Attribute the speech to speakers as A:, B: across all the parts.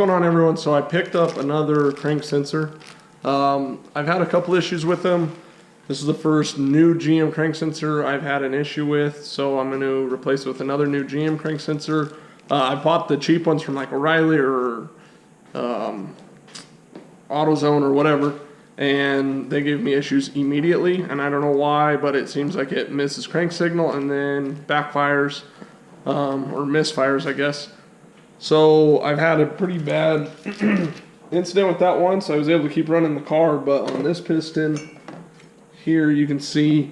A: going on, everyone? So I picked up another crank sensor. I've had a couple issues with them. This is the first new GM crank sensor I've had an issue with, so I'm going to replace it with another new GM crank sensor. I bought the cheap ones from like O'Reilly or AutoZone or whatever, and they gave me issues immediately, and I don't know why, but it seems like it misses crank signal and then backfires, or misfires, I guess. So I've had a pretty bad incident with that one, so I was able to keep running the car, but on this piston here you can see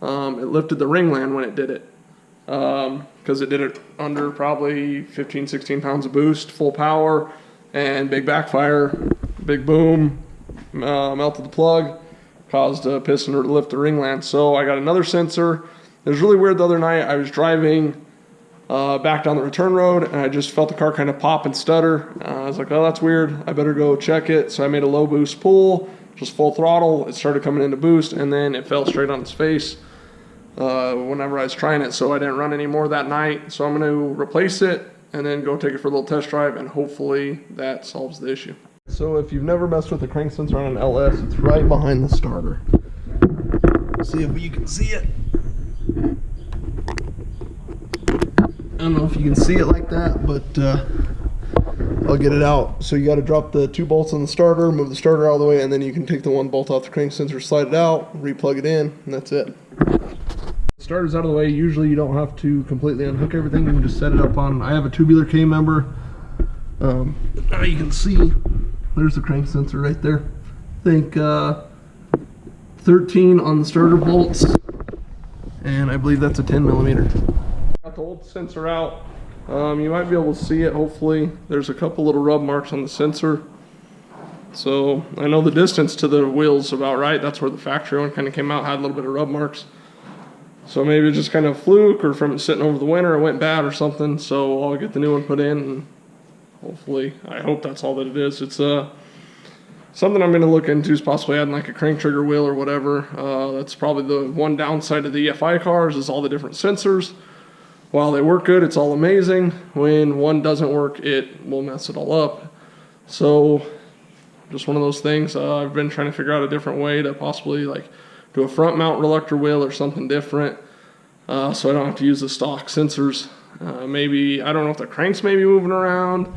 A: it lifted the ringland when it did it, because it did it under probably 15-16 pounds of boost, full power, and big backfire, big boom, melted the plug, caused a piston to lift the ringland. So I got another sensor. It was really weird the other night. I was driving back down the return road, and I just felt the car kind of pop and stutter. I was like, oh, that's weird. I better go check it. So I made a low boost pull, just full throttle. It started coming into boost, and then it fell straight on its face whenever I was trying it. So I didn't run anymore that night. So I'm going to replace it and then go take it for a little test drive, and hopefully that solves the issue. So if you've never messed with a crank sensor on an LS, it's right behind the starter. See if you can see it. I don't know if you can see it like that, but I'll get it out. So you got to drop the 2 bolts on the starter, move the starter out of the way, and then you can take the 1 bolt off the crank sensor, slide it out, re-plug it in, and that's it. The starter's out of the way. Usually you don't have to completely unhook everything. You can just set it up on, I have a tubular K member. Now you can see there's the crank sensor right there. I think 13 on the starter bolts, and I believe that's a 10mm. Got the old sensor out. You might be able to see it, hopefully. There's a couple little rub marks on the sensor. So I know the distance to the wheel's about right. That's where the factory one kind of came out, had a little bit of rub marks. So maybe it's just kind of fluke, or from it sitting over the winter it went bad or something. So I'll get the new one put in, and hopefully, I hope that's all that it is. It's something I'm going to look into, is possibly adding like a crank trigger wheel or whatever. That's probably the one downside of the EFI cars, is all the different sensors. While they work good, it's all amazing. When one doesn't work, it will mess it all up. So just one of those things. I've been trying to figure out a different way to possibly like do a front mount reluctor wheel or something different, so I don't have to use the stock sensors. Maybe, I don't know if the cranks may be moving around.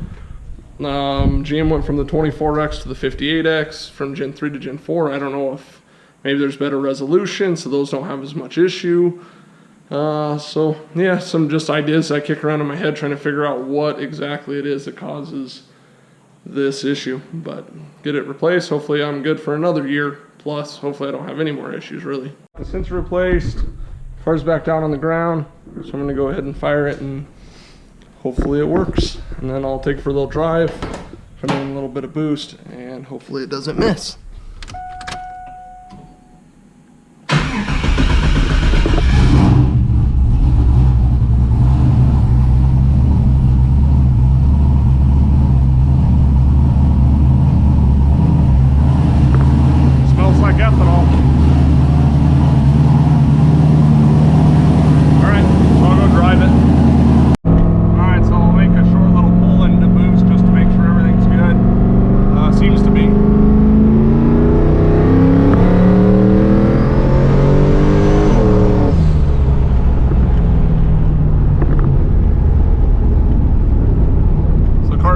A: GM went from the 24X to the 58X, from Gen 3 to Gen 4. I don't know if maybe there's better resolution, so those don't have as much issue. So yeah, some just ideas I kick around in my head trying to figure out what exactly it is that causes this issue. But get it replaced. Hopefully I'm good for another year plus. Hopefully I don't have any more issues, really. The sensor replaced. Car's back down on the ground, so I'm going to go ahead and fire it, and hopefully it works. And then I'll take it for a little drive, put in a little bit of boost, and hopefully it doesn't miss. Smells like ethanol.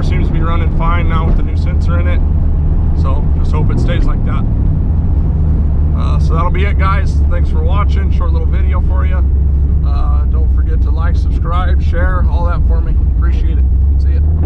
A: Seems to be running fine now with the new sensor in it, so just hope it stays like that. So that'll be it, guys. Thanks for watching. Short little video for you.